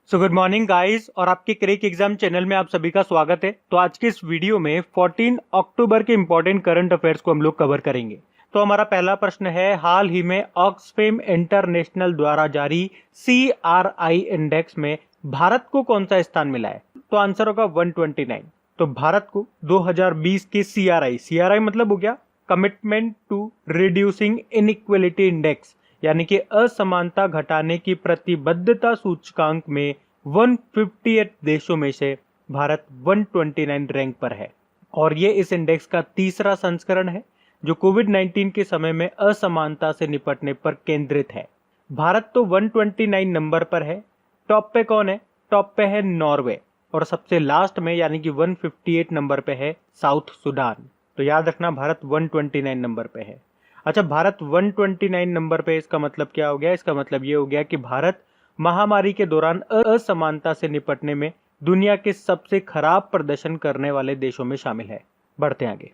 So good morning guys और आपके crack exam channel में आप सभी का स्वागत है। तो आज के इस वीडियो में 14 अक्टूबर के इंपॉर्टेंट करंट अफेयर्स को हम लोग कवर करेंगे। तो हमारा पहला प्रश्न है, हाल ही में ऑक्सफैम इंटरनेशनल द्वारा जारी CRI इंडेक्स में भारत को कौन सा स्थान मिला है? तो आंसर होगा 129। तो भारत को 2020 के CRI मतलब हो गया commitment to reducing inequality index, यानी कि असमानता घटाने की प्रतिबद्धता सूचकांक में 158 देशों में से भारत 129 रैंक पर है। और ये इस इंडेक्स का तीसरा संस्करण है जो कोविड-19 के समय में असमानता से निपटने पर केंद्रित है। भारत तो 129 नंबर पर है। टॉप पे कौन है? टॉप पे है नॉर्वे और सबसे लास्ट में यानी कि 158 नंबर पे है साउथ सुडान। तो याद रखना भारत 129 नंबर पे है। अच्छा, भारत 129 नंबर पे, इसका मतलब क्या हो गया? इसका मतलब ये हो गया कि भारत महामारी के दौरान असमानता से निपटने में दुनिया के सबसे खराब प्रदर्शन करने वाले देशों में शामिल है। बढ़ते हैं आगे।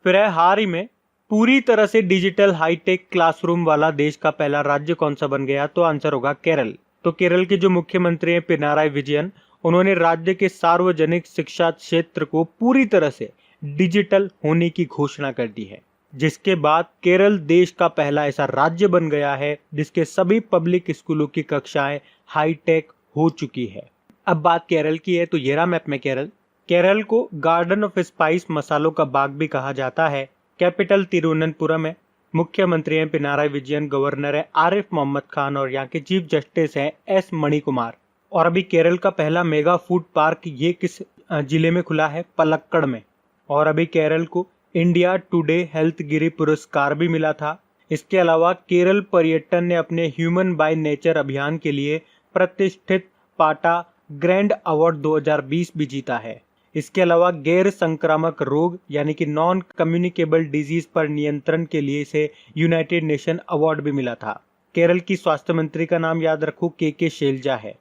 फिर है, हाल ही में पूरी तरह से डिजिटल हाईटेक क्लासरूम वाला देश का पहला राज्य कौन सा बन गया? तो आंसर होगा केरल। तो केरल के जो मुख्यमंत्री हैं पिनाराई विजयन, उन्होंने राज्य के सार्वजनिक शिक्षा क्षेत्र को पूरी तरह से डिजिटल होने की घोषणा कर दी है, जिसके बाद केरल देश का पहला ऐसा राज्य बन गया है जिसके सभी पब्लिक स्कूलों की कक्षाएं हाईटेक हो चुकी है। अब बात केरल की है तो ये रहा मैप में केरल। केरल को गार्डन ऑफ स्पाइस मसालों का बाग भी कहा जाता है। कैपिटल तिरुवनंतपुरम है। मुख्यमंत्री हैं पिनाराई विजयन, गवर्नर है आरिफ मोहम्मद खान और यहाँ के चीफ जस्टिस हैं S मणिकुमार। और अभी केरल का पहला मेगा फूड पार्क ये किस जिले में खुला है? पलक्कड़ में। और अभी केरल को इंडिया टुडे हेल्थ गिरी पुरस्कार भी मिला था। इसके अलावा केरल पर्यटन ने अपने ह्यूमन बाय नेचर अभियान के लिए प्रतिष्ठित पाटा ग्रैंड अवार्ड 2020 भी जीता है। इसके अलावा गैर संक्रामक रोग यानी कि नॉन कम्युनिकेबल डिजीज पर नियंत्रण के लिए इसे यूनाइटेड नेशन अवार्ड भी मिला था। केरल की स्वास्थ्य मंत्री का नाम याद रखो, के शैलजा है।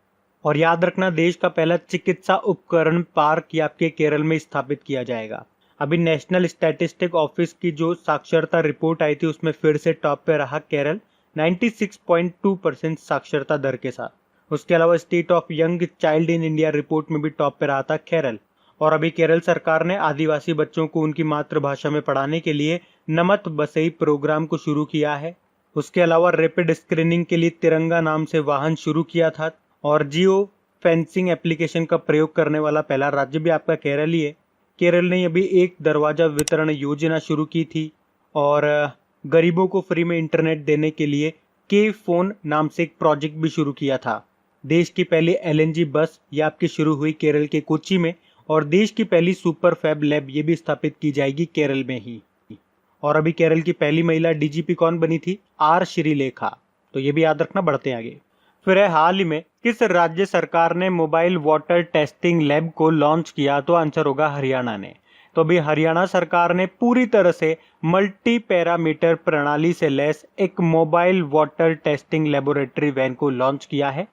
और याद रखना, देश का पहला चिकित्सा उपकरण पार्क ये आपके केरल में स्थापित किया जाएगा। अभी नेशनल स्टैटिस्टिक ऑफिस की जो साक्षरता रिपोर्ट आई थी उसमें फिर से टॉप पे रहा केरल 96.2% साक्षरता दर के साथ। उसके अलावा state of young child in India report में भी टॉप पे रहा था केरल। और अभी केरल सरकार ने आदिवासी बच्चों को उनकी मातृभाषा में पढ़ाने के लिए नमत बसई प्रोग्राम को शुरू किया है। उसके अलावा रैपिड स्क्रीनिंग के लिए तिरंगा नाम से वाहन शुरू किया था। और जियो फेंसिंग एप्लीकेशन का प्रयोग करने वाला पहला राज्य भी आपका केरल ही है। केरल ने अभी एक दरवाजा वितरण योजना शुरू की थी और गरीबों को फ्री में इंटरनेट देने के लिए के फोन नाम से एक प्रोजेक्ट भी शुरू किया था। देश की पहली LNG बस ये आपकी शुरू हुई केरल के कोच्चि में। और देश की पहली सुपर फैब लैब ये भी स्थापित की जाएगी केरल में ही। और अभी केरल की पहली महिला DGP कौन बनी थी? R श्रीलेखा। तो ये भी याद रखना। बढ़ते आगे। फिर है, हाल ही में किस राज्य सरकार ने मोबाइल वाटर टेस्टिंग लैब को लॉन्च किया? तो आंसर होगा हरियाणा ने। तो अभी हरियाणा सरकार ने पूरी तरह से मल्टी पैरामीटर प्रणाली से लैस एक mobile water testing laboratory van को लॉन्च किया है,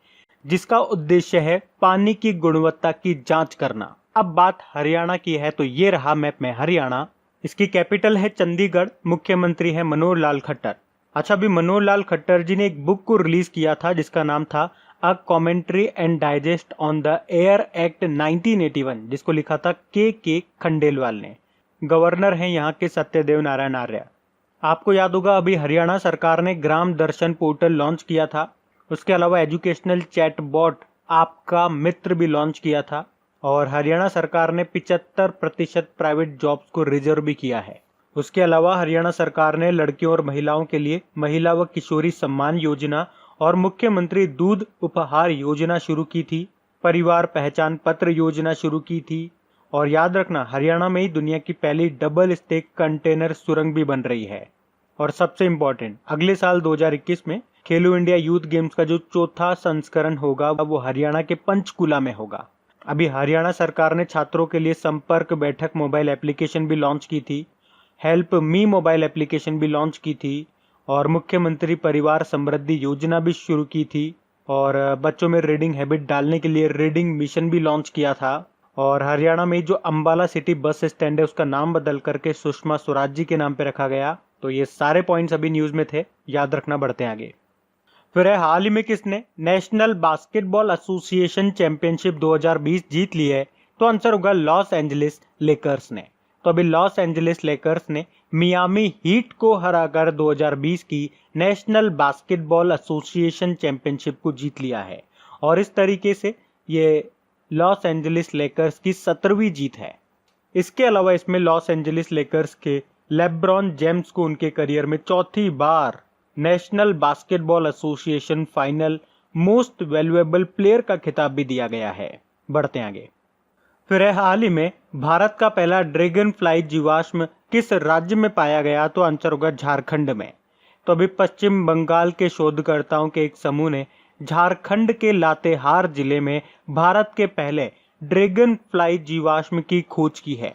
जिसका उद्देश्य है पानी की गुणवत्ता की जांच करना। अब बात हरियाणा की है तो ये रहा मैप में हरियाणा। इसकी कैपिटल है चंडीगढ़। मुख्यमंत्री है मनोहर लाल खट्टर। अच्छा, अभी मनोहर लाल खट्टर जी ने एक बुक को रिलीज किया था जिसका नाम था अ commentary and digest on the air act 1981, जिसको लिखा था के खंडेलवाल ने। गवर्नर हैं यहाँ के सत्यदेव नारायण आर्य। आपको याद होगा अभी हरियाणा सरकार ने ग्राम दर्शन पोर्टल लॉन्च किया था। उसके अलावा एजुकेशनल चैटबॉट आपका मित्र भी लॉन्च किया था। और हरियाणा सरकार ने 75% प्राइवेट जॉब्स को रिजर्व भी किया है। उसके अलावा हरियाणा सरकार ने लड़कियों और महिलाओं के लिए महिला व किशोरी सम्मान योजना और मुख्यमंत्री दूध उपहार योजना शुरू की थी। परिवार पहचान पत्र योजना शुरू की थी। और याद रखना, हरियाणा में ही दुनिया की पहली डबल स्टेक कंटेनर सुरंग भी बन रही है। और सबसे इम्पोर्टेंट, अगले साल 2021 में खेलो इंडिया यूथ गेम्स का जो चौथा संस्करण होगा वो हरियाणा के पंचकुला में होगा। अभी हरियाणा सरकार ने छात्रों के लिए संपर्क बैठक मोबाइल एप्लीकेशन भी लॉन्च की थी। हेल्प मी मोबाइल एप्लीकेशन भी लॉन्च की थी। और मुख्यमंत्री परिवार समृद्धि योजना भी शुरू की थी। और बच्चों में रीडिंग हैबिट डालने के लिए रीडिंग मिशन भी लॉन्च किया था। और हरियाणा में जो अंबाला सिटी बस स्टैंड है उसका नाम बदल करके सुषमा स्वराज जी के नाम पे रखा गया। तो ये सारे पॉइंट्स अभी न्यूज में थे, याद रखना। बढ़ते हैं आगे। फिर है हाल ही में किसने नेशनल बास्केटबॉल एसोसिएशन चैंपियनशिप 2020 जीत ली है? तो आंसर होगा लॉस एंजलिस लेकर्स ने। तो अभी लॉस एंजलिस लेकर्स ने मियामी हीट को हराकर 2020 की नेशनल बास्केटबॉल एसोसिएशन चैंपियनशिप को जीत लिया है और इस तरीके से ये लॉस एंजलिस लेकर्स की 17वीं जीत है। इसके अलावा इसमें लॉस एंजलिस लेकर्स के लेब्रॉन जेम्स को उनके करियर में चौथी बार National Basketball Association final most valuable player का खिताब भी दिया गया है। बढ़ते आगे। फिर है हाल ही में भारत का पहला ड्रैगन फ्लाई जीवाश्म किस राज्य में पाया गया? तो आंसर होगा झारखंड में। तो अभी पश्चिम बंगाल के शोधकर्ताओं के एक समूह ने झारखंड के लातेहार जिले में भारत के पहले ड्रैगन फ्लाई जीवाश्म की खोज की है।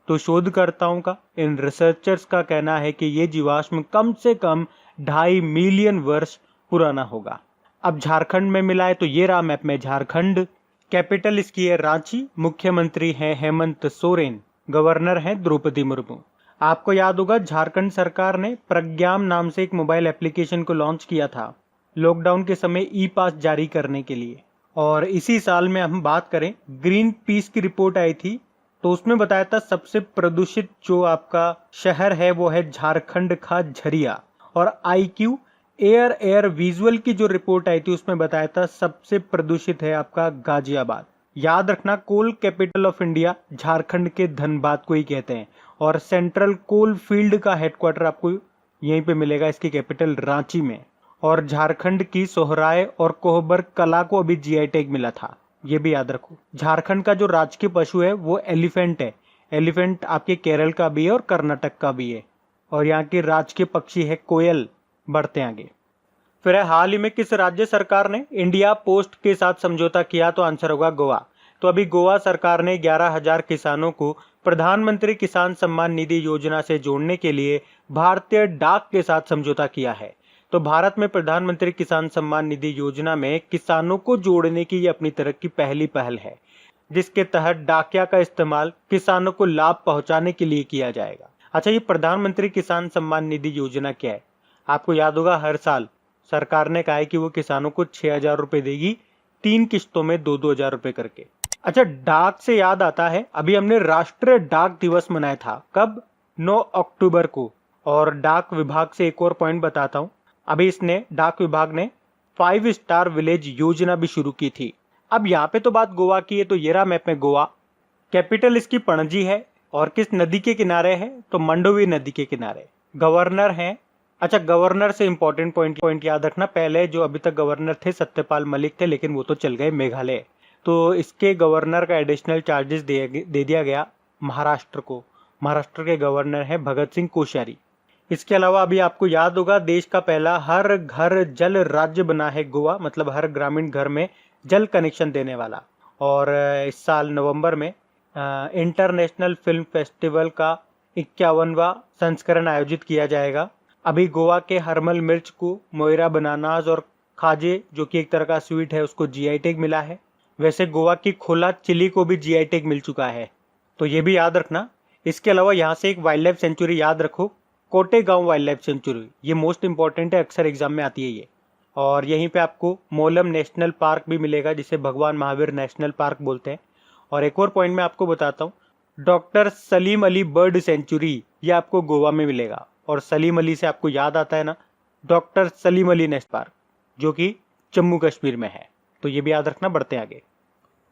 तो शोधकर्ताओं का, इन रिसर्चर्स का कहना है कि ये जीवाश्म कम से कम 2.5 मिलियन वर्ष पुराना होगा। अब झारखंड में मिला है, तो ये रहा मैप में झारखंड। कैपिटल इसकी है रांची, मुख्यमंत्री हैं हेमंत सोरेन, गवर्नर हैं द्रौपदी मुर्मू। आपको याद होगा झारखंड सरकार ने प्रज्ञाम नाम से एक मोबाइल एप्लीकेशन को लॉन्च किया था लॉकडाउन के समय ई पास जारी करने के लिए। और इसी साल में हम बात करें, ग्रीन पीस की रिपोर्ट आई थी तो उसमें बताया था सबसे प्रदूषित जो आपका शहर है वो है झारखंड का झरिया। और IQ एयर विजुअल की जो रिपोर्ट आई थी उसमें बताया था सबसे प्रदूषित है आपका गाजियाबाद। याद रखना, कोल कैपिटल ऑफ इंडिया झारखंड के धनबाद को ही कहते हैं और सेंट्रल कोल फील्ड का हेडक्वार्टर आपको यहीं पे मिलेगा, इसकी कैपिटल रांची में। और झारखंड की सोहराय और कोहबर कला को अभी GI टैग मिला था, ये भी याद रखो। झारखंड का जो राजकीय पशु है वो एलिफेंट है। एलिफेंट आपके केरल का भी है और कर्नाटक का भी है। और यहाँ की राजकीय पक्षी है कोयल। बढ़ते आगे। फिर है हाल ही में किस राज्य सरकार ने इंडिया पोस्ट के साथ समझौता किया? तो आंसर होगा गोवा। तो अभी गोवा सरकार ने 11,000 किसानों को प्रधानमंत्री किसान सम्मान निधि योजना से जोड़ने के लिए भारतीय डाक के साथ समझौता किया है। तो भारत में प्रधानमंत्री किसान सम्मान निधि योजना में किसानों को जोड़ने की ये अपनी तरह की पहली पहल है, जिसके तहत डाकिया का इस्तेमाल किसानों को लाभ पहुंचाने के लिए किया जाएगा। अच्छा, ये प्रधानमंत्री किसान सम्मान निधि योजना क्या है? आपको याद होगा हर साल सरकार ने कहा है कि वो किसानों को 6,000 रुपए देगी, 3 किश्तों में 2-2 हजार रुपए करके। अच्छा, डाक से याद आता है, अभी हमने राष्ट्रीय डाक दिवस मनाया था। कब? 9 अक्टूबर को। और डाक विभाग से एक और पॉइंट बताता हूँ, अभी इसने डाक विभाग ने 5 स्टार विलेज योजना भी शुरू की थी। अब यहाँ पे तो बात गोवा की है, तो ये रहा मैप में गोवा। कैपिटल इसकी पणजी है और किस नदी के किनारे है? तो मंडोवी नदी के किनारे। गवर्नर हैं, अच्छा गवर्नर से इंपॉर्टेंट पॉइंट याद रखना, पहले जो अभी तक गवर्नर थे सत्यपाल मलिक थे, लेकिन वो तो चल गए मेघालय। तो इसके गवर्नर का एडिशनल चार्जेस दे दिया गया महाराष्ट्र को। महाराष्ट्र के गवर्नर हैं भगत सिंह कोश्यारी। इसके अलावा अभी आपको याद होगा देश का पहला हर घर जल राज्य बना है गोवा, मतलब हर ग्रामीण घर में जल कनेक्शन देने वाला। और इस साल नवंबर में इंटरनेशनल फिल्म फेस्टिवल का 51वां संस्करण आयोजित किया जाएगा। अभी गोवा के हरमल मिर्च को, मोइरा बनानास और खाजे जो कि एक तरह का स्वीट है उसको GI टैग मिला है। वैसे गोवा की खोला चिली को भी GI टैग मिल चुका है, तो ये भी याद रखना। इसके अलावा यहाँ से एक वाइल्ड लाइफ सेंचुरी याद रखो, कोटेगांव वाइल्ड लाइफ सेंचुरी, ये मोस्ट इंपॉर्टेंट है, अक्सर एग्जाम में आती है ये। और यहीं पे आपको मोलम नेशनल पार्क भी मिलेगा, जिसे भगवान महावीर नेशनल पार्क बोलते हैं। और एक और पॉइंट मैं आपको बताता हूँ, doctor Salim Ali bird sanctuary, ये आपको गोवा में मिलेगा। और सलीम अली से आपको याद आता है ना, doctor Salim Ali national park जो कि जम्मू कश्मीर में है, तो ये भी याद रखना। बढ़ते आगे।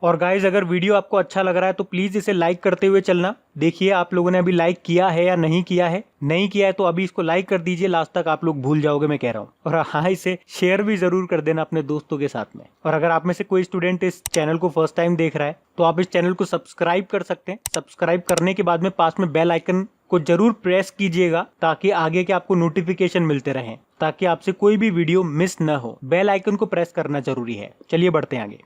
और गाइज, अगर वीडियो आपको अच्छा लग रहा है तो प्लीज इसे लाइक करते हुए चलना। देखिए आप लोगों ने अभी लाइक किया है या नहीं किया है। नहीं किया है तो अभी इसको लाइक कर दीजिए, लास्ट तक आप लोग भूल जाओगे मैं कह रहा हूँ। और हाँ, इसे शेयर भी जरूर कर देना अपने दोस्तों के साथ में। और अगर आप में से कोई स्टूडेंट इस चैनल को फर्स्ट टाइम देख रहा है तो आप इस चैनल को सब्सक्राइब कर सकते हैं। सब्सक्राइब करने के बाद में पास में बेल आइकन को जरूर प्रेस कीजिएगा, ताकि आगे के आपको नोटिफिकेशन मिलते रहें, ताकि आपसे कोई भी वीडियो मिस न हो। बेल आइकन को प्रेस करना जरूरी है। चलिए बढ़ते हैं आगे।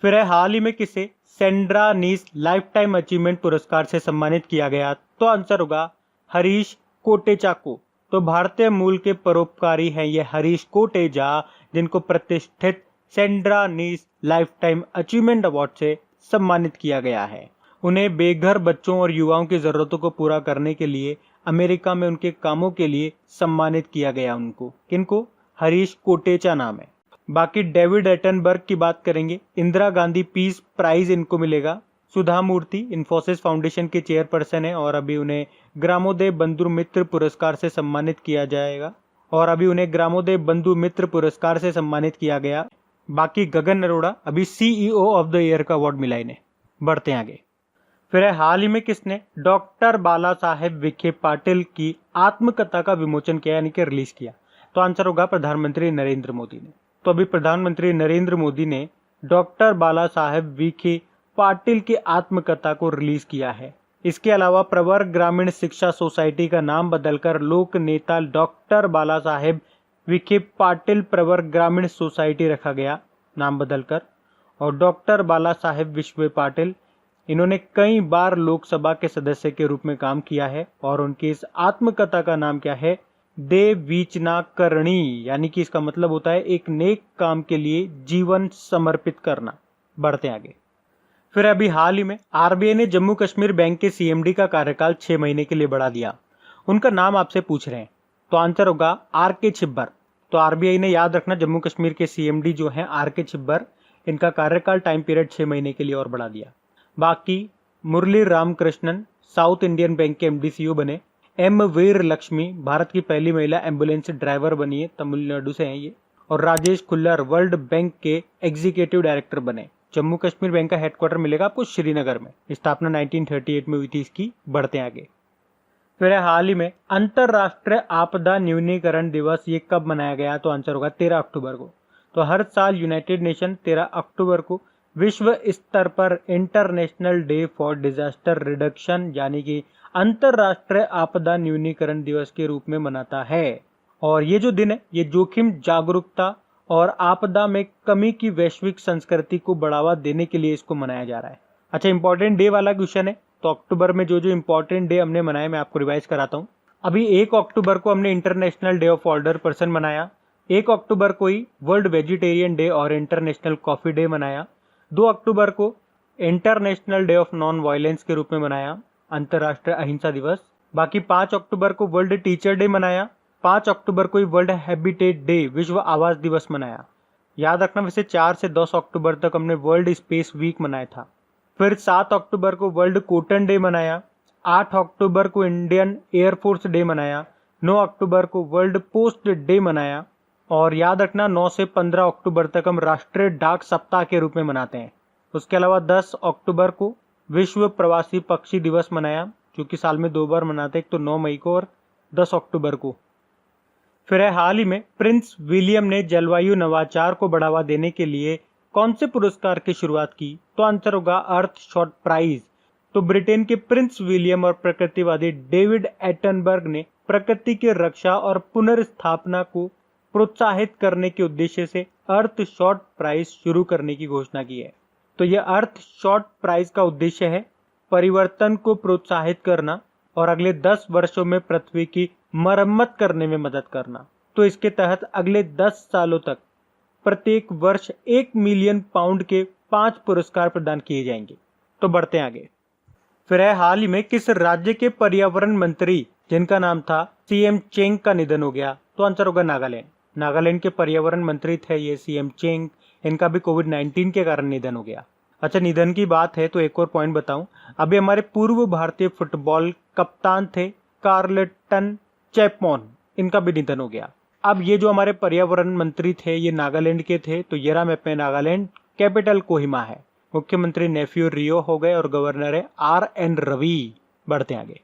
फिर है हाल ही में किसे सेंड्रा नीस लाइफ टाइम अचीवमेंट पुरस्कार से सम्मानित किया गया? तो आंसर होगा हरीश कोटेचा को। तो भारतीय मूल के परोपकारी हैं ये हरीश कोटेचा, जिनको प्रतिष्ठित सेंड्रा नीस लाइफ टाइम अचीवमेंट अवार्ड से सम्मानित किया गया है। उन्हें बेघर बच्चों और युवाओं की जरूरतों को पूरा करने के लिए अमेरिका में उनके कामों के लिए सम्मानित किया गया। उनको, किनको? हरीश कोटेचा नाम है। बाकी डेविड एटनबर्ग की बात करेंगे, इंदिरा गांधी पीस प्राइज इनको मिलेगा। सुधा मूर्ति इन्फोसिस फाउंडेशन के चेयरपर्सन है और अभी उन्हें ग्रामोदय बंधु मित्र पुरस्कार से सम्मानित किया जाएगा बाकी गगन अरोड़ा अभी सीईओ ऑफ द ईयर का अवार्ड मिला इन्हें। बढ़ते हैं आगे। फिर है हाल ही में किसने डॉक्टर बाला साहेब विखे पाटिल की आत्मकथा का विमोचन किया यानी कि रिलीज किया? तो आंसर होगा प्रधानमंत्री नरेंद्र मोदी ने। तो अभी प्रधानमंत्री नरेंद्र मोदी ने डॉक्टर बाला साहेब विखे पाटिल की आत्मकथा को रिलीज किया है। इसके अलावा प्रवर ग्रामीण शिक्षा सोसाइटी का नाम बदलकर लोक नेता डॉक्टर बाला साहेब विखे पाटिल प्रवर ग्रामीण सोसाइटी रखा गया नाम बदलकर। और डॉक्टर बाला साहेब विखे पाटिल इन्होंने कई बार लोकसभा के सदस्य के रूप में काम किया है और उनकी इस आत्मकथा का नाम क्या है? देवीचना करणी, यानी कि इसका मतलब होता है एक नेक काम के लिए जीवन समर्पित करना। बढ़ते आगे। फिर अभी हाल ही में आरबीआई ने जम्मू कश्मीर बैंक के सीएमडी का कार्यकाल 6 महीने के लिए बढ़ा दिया। उनका नाम आपसे पूछ रहे हैं, तो आंसर होगा आर.के. छिब्बर। तो आरबीआई ने याद रखना जम्मू कश्मीर के सीएमडी जो हैं आर.के. छिब्बर, इनका कार्यकाल टाइम पीरियड 6 महीने के लिए और बढ़ा दिया। बाकी मुरली रामकृष्णन साउथ इंडियन बैंक के एमडी/सीईओ बने। एम वीर लक्ष्मी भारत की पहली महिला एम्बुलेंस ड्राइवर बनी है, तमिलनाडु से हैं ये। और राजेश खुल्लर वर्ल्ड बैंक के एग्जीक्यूटिव डायरेक्टर बने। जम्मू कश्मीर बैंक का हेडक्वार्टर मिलेगा आपको श्रीनगर में। स्थापना 1938 में हुई थी इसकी। बढ़ते आगे। फिर हाल ही में अंतरराष्ट्रीय आपदा न्यूनीकरण दिवस ये कब मनाया गया? तो आंसर होगा 13 अक्टूबर को। तो हर साल यूनाइटेड नेशन 13 अक्टूबर को विश्व स्तर पर international day for disaster reduction यानी कि अंतरराष्ट्रीय आपदा न्यूनीकरण दिवस के रूप में मनाता है। और ये जो दिन है ये जोखिम जागरूकता और आपदा में कमी की वैश्विक संस्कृति को बढ़ावा देने के लिए इसको मनाया जा रहा है। अच्छा, इंपॉर्टेंट डे वाला क्वेश्चन है, तो अक्टूबर में जो जो इंपॉर्टेंट डे हमने मनाए मैं आपको रिवाइज कराता हूँ। अभी 1 अक्टूबर को हमने international day of older person मनाया। 1 अक्टूबर को ही वर्ल्ड वेजिटेरियन डे और इंटरनेशनल कॉफी डे मनाया। 2 अक्टूबर को international day of non violence के रूप में मनाया, अंतरराष्ट्रीय अहिंसा दिवस। बाकी 5 अक्टूबर को वर्ल्ड टीचर डे मनाया। 5 अक्टूबर को ही वर्ल्ड हैबिटेट डे विश्व आवास दिवस मनाया। याद रखना वैसे 4 से 10 अक्टूबर तक हमने वर्ल्ड स्पेस वीक मनाया था। फिर 7 अक्टूबर को वर्ल्ड कॉटन डे मनाया। 8 अक्टूबर को इंडियन एयरफोर्स डे मनाया। 9 अक्टूबर को वर्ल्ड पोस्ट डे मनाया। और याद रखना 9 से 15 अक्टूबर तक हम राष्ट्रीय डाक सप्ताह के रूप में मनाते हैं। उसके अलावा 10 अक्टूबर को विश्व प्रवासी पक्षी दिवस मनाया, जो कि साल में 2 बार मनाते हैं, एक तो 9 मई को और 10 अक्टूबर को। फिर है हाल ही में प्रिंस विलियम ने जलवायु नवाचार को बढ़ावा देने के लिए कौन से पुरस्कार की शुरुआत की? तो आंसर होगा अर्थ शॉट प्राइज। तो ब्रिटेन के प्रिंस विलियम और प्रकृतिवादी डेविड एटनबर्ग ने प्रकृति की रक्षा और पुनर्स्थापना को प्रोत्साहित करने के उद्देश्य से अर्थ शॉट प्राइज शुरू करने की घोषणा की है। तो यह अर्थ शॉट प्राइज का उद्देश्य है परिवर्तन को प्रोत्साहित करना और अगले 10 वर्षों में पृथ्वी की मरम्मत करने में मदद करना। तो इसके तहत अगले 10 सालों तक प्रत्येक वर्ष 1 मिलियन पाउंड के 5 पुरस्कार प्रदान किए जाएंगे। तो बढ़ते हैं आगे। फिर है हाल ही में किस राज्य के पर्यावरण मंत्री जिनका नाम था सीएम चेंग का निधन हो गया? तो आंसर होगा नागालैंड। नागालैंड के पर्यावरण मंत्री थे ये सीएम चेंग, इनका भी कोविड-19 के कारण निधन हो गया। अच्छा, निधन की बात है तो एक और पॉइंट बताऊं, अभी हमारे पूर्व भारतीय फुटबॉल कप्तान थे कार्लटन चैपमैन, इनका भी निधन हो गया। अब ये जो हमारे पर्यावरण मंत्री थे ये नागालैंड के थे, तो ये रहा मैप में नागालैंड, कैपिटल कोहिमा है। मुख्यमंत्री नेफ्यू रियो हो गए और गवर्नर है आर.एन. रवि। बढ़ते आगे।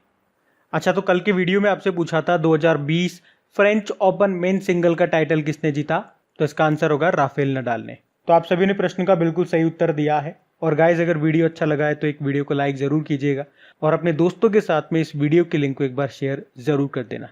अच्छा, तो कल के वीडियो में आपसे पूछा था 2020 फ्रेंच ओपन मेन सिंगल का टाइटल किसने जीता? तो इसका आंसर होगा राफेल नडाल ने। तो आप सभी ने प्रश्न का बिल्कुल सही उत्तर दिया है। और गाइज, अगर वीडियो अच्छा लगा है तो एक वीडियो को लाइक जरूर कीजिएगा और अपने दोस्तों के साथ में इस वीडियो के लिंक को एक बार शेयर जरूर कर देना।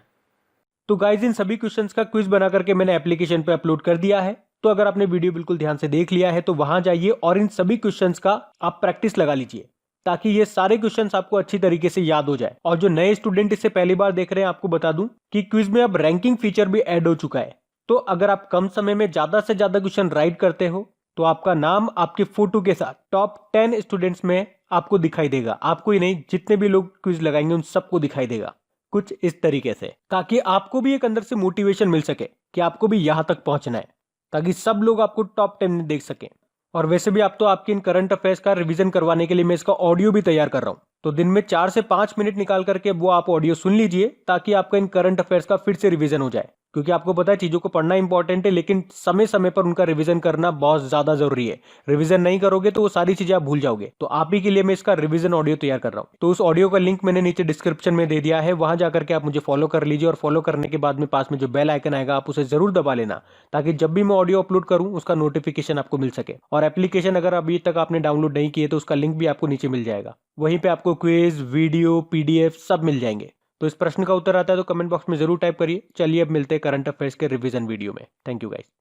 तो गाइज, इन सभी क्वेश्चंस का क्विज बना करके मैंने एप्लीकेशन पे अपलोड कर दिया है। तो अगर आपने वीडियो बिल्कुल ध्यान से देख लिया है तो वहां जाइए और इन सभी क्वेश्चंस का आप प्रैक्टिस लगा लीजिए, ताकि ये सारे क्वेश्चंस आपको अच्छी तरीके से याद हो जाए। और जो नए स्टूडेंट इसे पहली बार देख रहे हैं, आपको बता दूं कि क्विज में अब रैंकिंग फीचर भी ऐड हो चुका है। तो अगर आप कम समय में ज्यादा से ज्यादा क्वेश्चन राइट करते हो तो आपका नाम आपके फोटो के साथ टॉप 10 स्टूडेंट्स में आपको दिखाई देगा। आपको ही नहीं, जितने भी लोग क्विज लगाएंगे उन सबको दिखाई देगा। कुछ इस तरीके से, ताकि आपको भी एक अंदर से मोटिवेशन मिल सके कि आपको भी यहां तक पहुंचना है, ताकि सब लोग आपको टॉप 10 में देख सकें। और वैसे भी आप तो आपकी इन करंट अफेयर्स का रिवीजन करवाने के लिए मैं इसका ऑडियो भी तैयार कर रहा हूं, तो दिन में 4 से 5 मिनट निकाल करके वो आप ऑडियो सुन लीजिए, ताकि आपका इन करंट अफेयर्स का फिर से रिवीजन हो जाए। क्योंकि आपको पता है चीजों को पढ़ना इंपॉर्टेंट है, लेकिन समय समय पर उनका रिवीजन करना बहुत ज्यादा जरूरी है। रिवीजन नहीं करोगे तो वो सारी चीजें आप भूल जाओगे। तो आप ही के लिए मैं इसका रिवीजन ऑडियो तैयार कर रहा हूं। तो उस ऑडियो का लिंक मैंने नीचे डिस्क्रिप्शन में दे दिया है, वहां जाकर के आप मुझे फॉलो कर लीजिए। और फॉलो करने के बाद में पास में जो बेल आइकन आएगा आप उसे जरूर दबा लेना, ताकि जब भी मैं ऑडियो अपलोड करूं उसका नोटिफिकेशन आपको मिल सके। और एप्लीकेशन अगर अभी तक आपने डाउनलोड नहीं किए तो उसका लिंक भी आपको नीचे मिल जाएगा। वहीं पे आपको क्विज, वीडियो, पीडीएफ सब मिल जाएंगे। तो इस प्रश्न का उत्तर आता है तो कमेंट बॉक्स में जरूर टाइप करिए। चलिए अब मिलते हैं करंट अफेयर्स के रिवीजन वीडियो में। Thank you guys.